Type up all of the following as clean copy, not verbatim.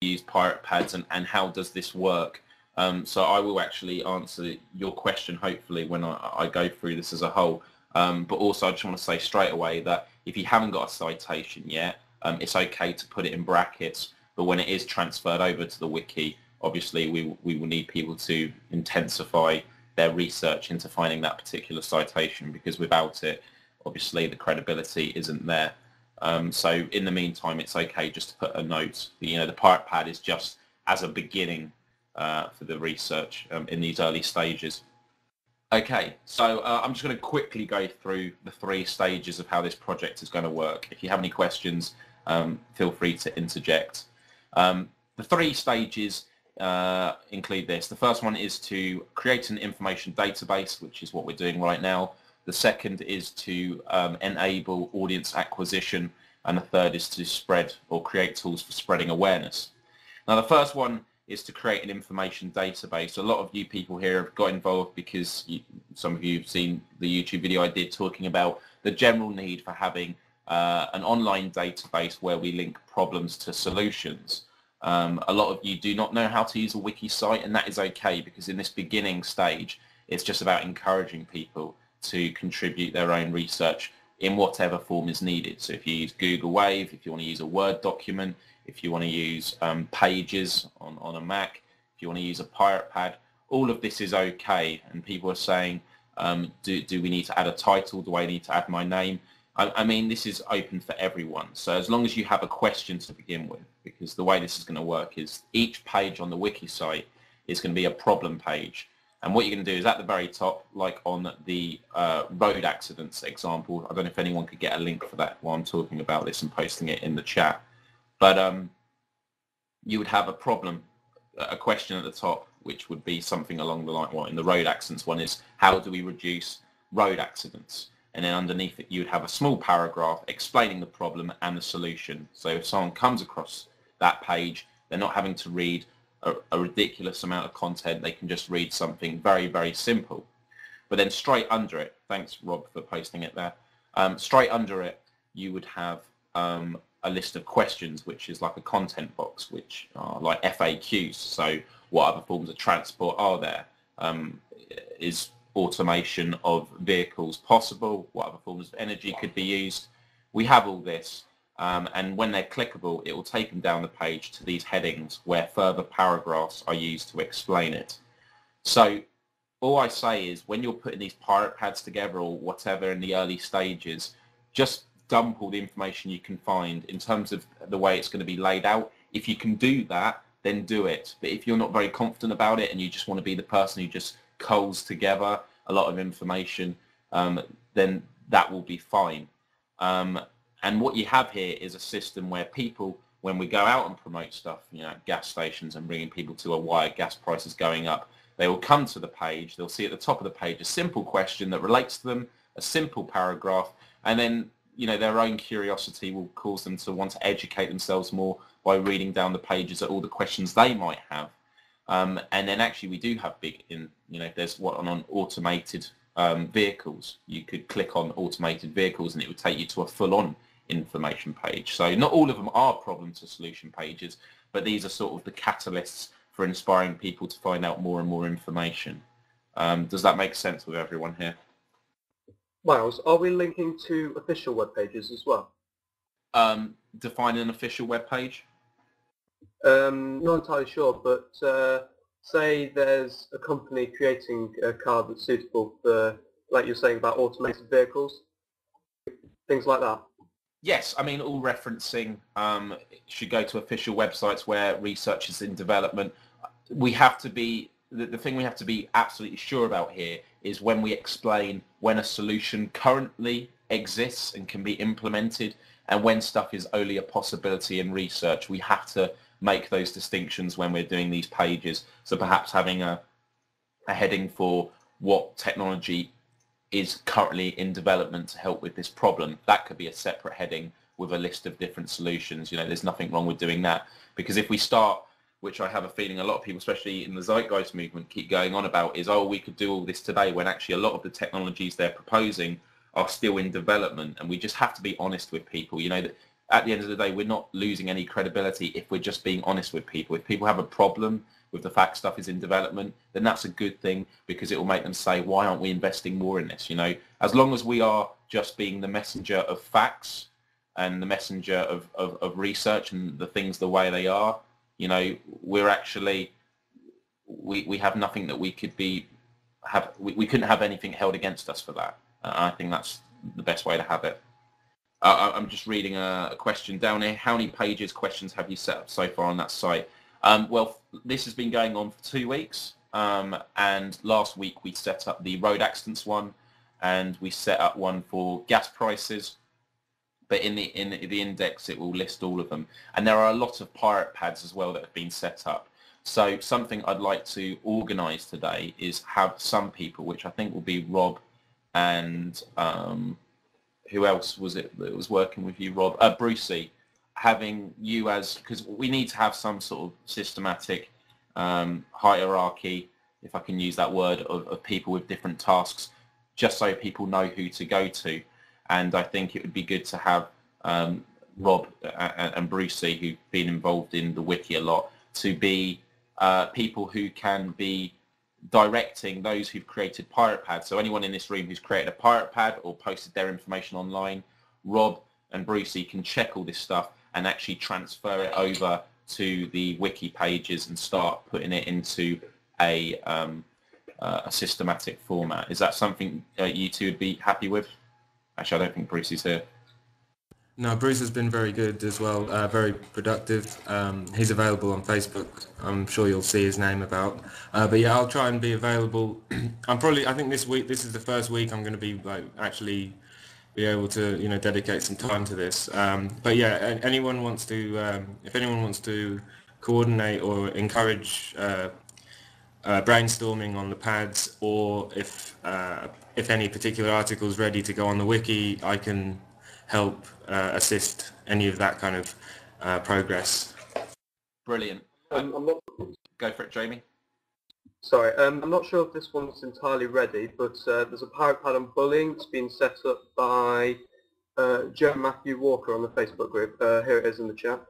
use pirate pads and how does this work. So I will actually answer your question hopefully when I go through this as a whole. But also I just want to say straight away that if you haven't got a citation yet, it's okay to put it in brackets, but when it is transferred over to the wiki, obviously we will need people to intensify their research into finding that particular citation, because without it, obviously the credibility isn't there. So in the meantime, it's okay just to put a note. The pirate pad is just as a beginning for the research in these early stages. Okay, so I'm just going to quickly go through the 3 stages of how this project is going to work. If you have any questions, feel free to interject. The 3 stages include this. The first one is to create an information database, which is what we're doing right now. The second is to enable audience acquisition, and the third is to spread or create tools for spreading awareness. Now, the first one is to create an information database. A lot of you people here have got involved because some of you have seen the YouTube video I did talking about the general need for having an online database where we link problems to solutions. A lot of you do not know how to use a wiki site, and that is okay, because in this beginning stage, it's just about encouraging people to contribute their own research in whatever form is needed. So if you use Google Wave, if you want to use a Word document, if you want to use Pages on a Mac, if you want to use a pirate pad, all of this is okay. And people are saying, do we need to add a title? Do I need to add my name? I mean, this is open for everyone. So as long as you have a question to begin with, because the way this is going to work is each page on the wiki site is going to be a problem page. And what you're going to do is at the very top, like on the road accidents example, I don't know if anyone could get a link for that while I'm talking about this and posting it in the chat. But you would have a problem, a question at the top, which would be something along the line, well, in the road accidents one is, how do we reduce road accidents? And then underneath it, you would have a small paragraph explaining the problem and the solution. So if someone comes across that page, they're not having to read a ridiculous amount of content. They can just read something very, very simple. But then straight under it, thanks Rob for posting it there, straight under it, you would have a list of questions, which is like a content box, which are like FAQs. So what other forms of transport are there? Is automation of vehicles possible? What other forms of energy could be used? We have all this, and when they're clickable, it will take them down the page to these headings where further paragraphs are used to explain it. So all I say is, when you're putting these pirate pads together or whatever in the early stages, just dump all the information you can find in terms of the way it's going to be laid out. If you can do that, then do it. But if you're not very confident about it and you just want to be the person who just culls together a lot of information, then that will be fine. And what you have here is a system where people, when we go out and promote stuff, at gas stations and bringing people to why gas prices going up, they will come to the page, they'll see at the top of the page a simple question that relates to them, a simple paragraph, and then their own curiosity will cause them to want to educate themselves more by reading down the pages at all the questions they might have. And then actually we do have big, if there's on automated vehicles, you could click on automated vehicles and it would take you to a full-on information page. So not all of them are problem to solution pages, but these are sort of the catalysts for inspiring people to find out more and more information. Does that make sense with everyone here? Miles, are we linking to official web pages as well? Define an official web page? Not entirely sure, but say there's a company creating a car that's suitable for, like you're saying about automated vehicles, things like that. Yes, I mean, all referencing should go to official websites where research is in development. We have to be, the thing we have to be absolutely sure about here is when we explain when a solution currently exists and can be implemented and when stuff is only a possibility in research. We have to make those distinctions when we're doing these pages. So perhaps having a heading for what technology is currently in development to help with this problem. That could be a separate heading with a list of different solutions. There's nothing wrong with doing that, because if we start, which I have a feeling a lot of people, especially in the Zeitgeist movement, keep going on about, is, oh, we could do all this today, when actually a lot of the technologies they're proposing are still in development. And we just have to be honest with people. That at the end of the day, we're not losing any credibility if we're just being honest with people. If people have a problem with the fact stuff is in development, then that's a good thing, because it will make them say, why aren't we investing more in this? You know, as long as we are just being the messenger of facts and the messenger of research and the things the way they are, you know, we're actually, we have nothing that we could we couldn't have anything held against us for that. I think that's the best way to have it. I'm just reading a question down here. How many pages, questions have you set up so far on that site? Well, this has been going on for 2 weeks, and last week we set up the road accidents one, and we set up one for gas prices. But in the index, it will list all of them. And there are a lot of pirate pads as well that have been set up. So something I'd like to organise today is have some people, which I think will be Rob and who else was it that was working with you, Rob? Brucey, having you as, because we need to have some sort of systematic hierarchy, if I can use that word, of people with different tasks, just so people know who to go to. And I think it would be good to have Rob and Brucey, who've been involved in the wiki a lot, to be people who can be directing those who've created pirate pads. So anyone in this room who's created a pirate pad or posted their information online, Rob and Brucey can check all this stuff and actually transfer it over to the wiki pages and start putting it into a systematic format. Is that something you two would be happy with? Actually, I don't think Bruce is here. No, Bruce has been very good as well, very productive. He's available on Facebook. I'm sure you'll see his name about. But yeah, I'll try and be available. I think this week, this is the first week I'm going to be actually be able to, dedicate some time to this. But yeah, anyone wants to, if anyone wants to coordinate or encourage brainstorming on the pads, or if any particular article is ready to go on the wiki, I can help assist any of that kind of progress. Brilliant. Go for it, Jamie. Sorry, I'm not sure if this one's entirely ready, but there's a pirate pad on bullying that's been set up by Joe Matthew Walker on the Facebook group. Here it is in the chat.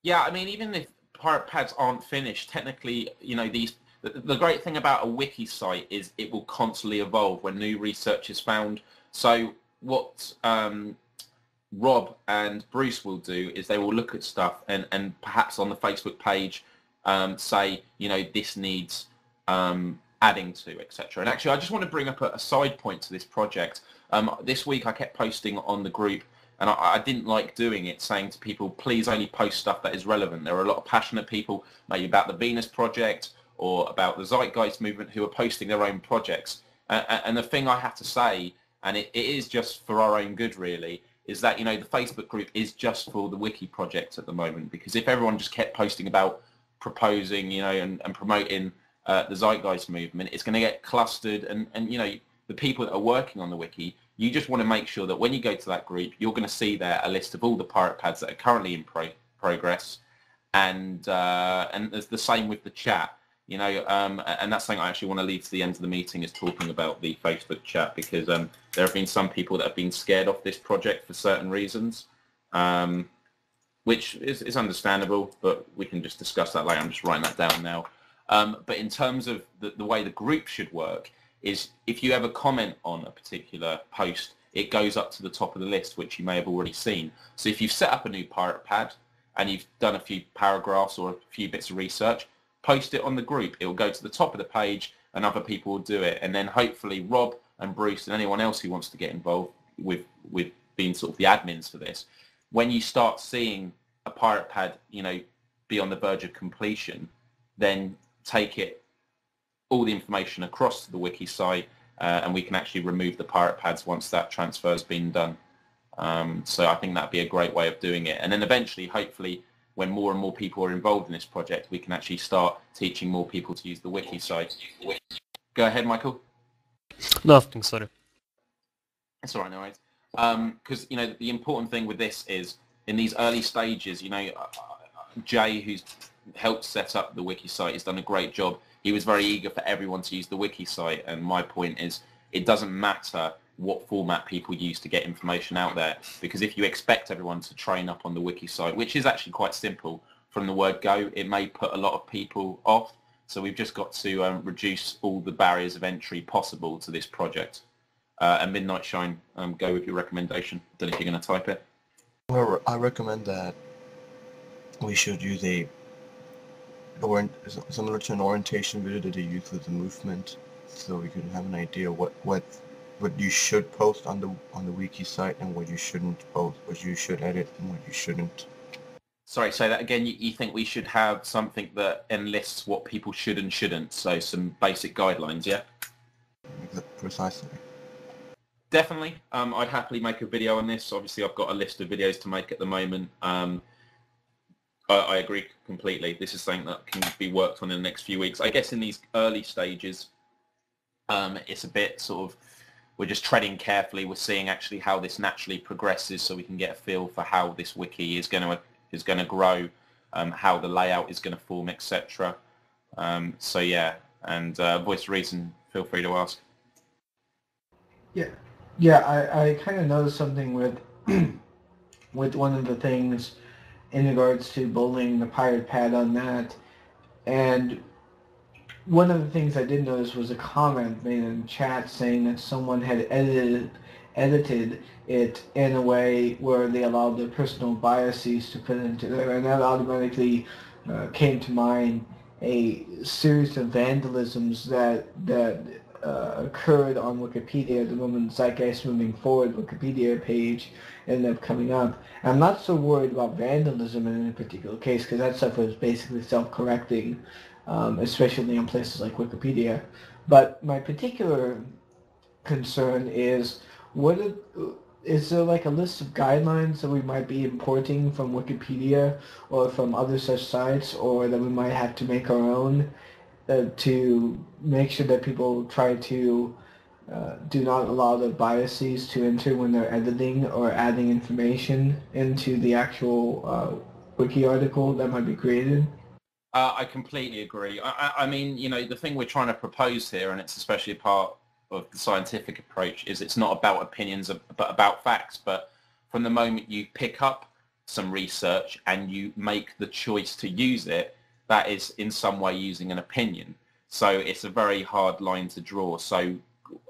Yeah, I mean, even if pirate pads aren't finished, technically, the great thing about a wiki site is it will constantly evolve when new research is found. So what Rob and Bruce will do is they will look at stuff and perhaps on the Facebook page say, this needs adding to, etc. And actually, I just want to bring up a side point to this project. This week I kept posting on the group, and I didn't like doing it, saying to people, please only post stuff that is relevant. There are a lot of passionate people, maybe about the Venus project or about the Zeitgeist movement, who are posting their own projects. And the thing I have to say, and it is just for our own good really, is that, the Facebook group is just for the wiki project at the moment, because if everyone just kept posting about proposing, and promoting the Zeitgeist movement, it's going to get clustered, and the people that are working on the wiki, you just want to make sure that when you go to that group, you're going to see there a list of all the pirate pads that are currently in progress, and there's the same with the chat, and that's something I actually want to leave to the end of the meeting, is talking about the Facebook chat, because there have been some people that have been scared off this project for certain reasons, which is understandable, but we can just discuss that later. I'm just writing that down now. But in terms of the way the group should work, is if you ever comment on a particular post, it goes up to the top of the list, which you may have already seen. So if you've set up a new pirate pad and you've done a few paragraphs or a few bits of research, post it on the group. It will go to the top of the page and other people will do it. And then hopefully Rob and Bruce and anyone else who wants to get involved with being sort of the admins for this, when you start seeing a pirate pad, be on the verge of completion, then take all the information across to the wiki site, and we can actually remove the pirate pads once that transfer has been done. So I think that'd be a great way of doing it. And then eventually, hopefully, when more and more people are involved in this project, we can actually start teaching more people to use the wiki site. Go ahead, Michael. Nothing, sorry. That's all right, no worries. Because, the important thing with this is, in these early stages, Jay, who's helped set up the wiki site, has done a great job. He was very eager for everyone to use the wiki site, and my point is, it doesn't matter what format people use to get information out there. Because if you expect everyone to train up on the wiki site, which is actually quite simple from the word go, it may put a lot of people off. So we've just got to reduce all the barriers of entry possible to this project. And Midnight Shine, go with your recommendation. Don't know if you're going to type it. Well, I recommend that we should use similar to an orientation video that they use with the movement, so we can have an idea what you should post on the wiki site and what you shouldn't post, what you should edit and what you shouldn't. Sorry, say that again. You think we should have something that enlists what people should and shouldn't, so some basic guidelines, yeah? Precisely. Definitely. I'd happily make a video on this. Obviously, I've got a list of videos to make at the moment. I agree completely. This is something that can be worked on in the next few weeks. I guess in these early stages, it's a bit sort of, we're just treading carefully. We're seeing actually how this naturally progresses, so we can get a feel for how this wiki is going to grow, how the layout is going to form, etc. So yeah, and Voice of Reason, feel free to ask. Yeah, I kind of noticed something with with one of the things in regards to bullying, the pirate pad on that, and one of the things I did notice was a comment made in chat saying that someone had edited it in a way where they allowed their personal biases to fit into there, and that automatically came to mind a series of vandalisms that occurred on Wikipedia. The moment Zeitgeist Moving Forward Wikipedia page ended up coming up. I'm not so worried about vandalism in any particular case, because that stuff was basically self-correcting, especially on places like Wikipedia. But my particular concern is, is there like a list of guidelines that we might be importing from Wikipedia or from other such sites, or that we might have to make our own to make sure that people try to do not allow their biases to enter when they're editing or adding information into the actual wiki article that might be created? I completely agree. I mean, you know, the thing we're trying to propose here, and it's especially a part of the scientific approach, is it's not about opinions but about facts. But from the moment you pick up some research and you make the choice to use it, that is in some way using an opinion. So it's a very hard line to draw. So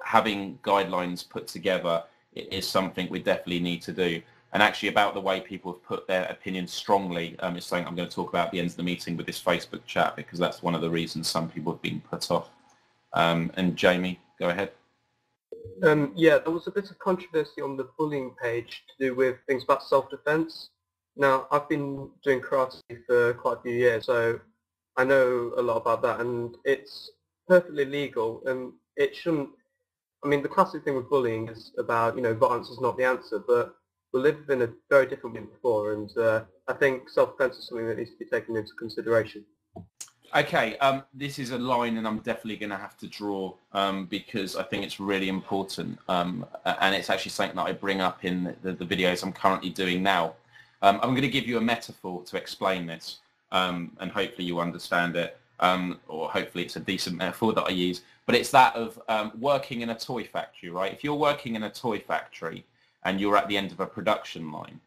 having guidelines put together is something we definitely need to do. And actually, about the way people have put their opinions strongly, is something I'm going to talk about at the end of the meeting with this Facebook chat, because that's one of the reasons some people have been put off. And Jamie, go ahead. Yeah, there was a bit of controversy on the bullying page to do with things about self-defense. Now, I've been doing karate for quite a few years, so I know a lot about that, and it's perfectly legal, and it shouldn't. I mean, the classic thing with bullying is about, you know, violence is not the answer, but we live in a very different world before, and I think self-defense is something that needs to be taken into consideration. Okay, this is a line, and I'm definitely going to have to draw because I think it's really important, and it's actually something that I bring up in the videos I'm currently doing now. I'm going to give you a metaphor to explain this, and hopefully you understand it, or hopefully it's a decent metaphor that I use. But it's that of working in a toy factory, right? If you're working in a toy factory and you're at the end of a production line,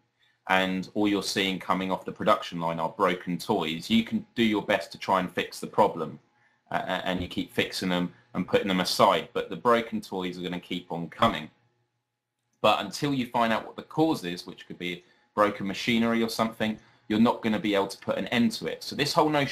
and all you're seeing coming off the production line are broken toys, you can do your best to try and fix the problem, and you keep fixing them and putting them aside, but the broken toys are going to keep on coming. But until you find out what the cause is, which could be broken machinery or something, you're not going to be able to put an end to it. So this whole notion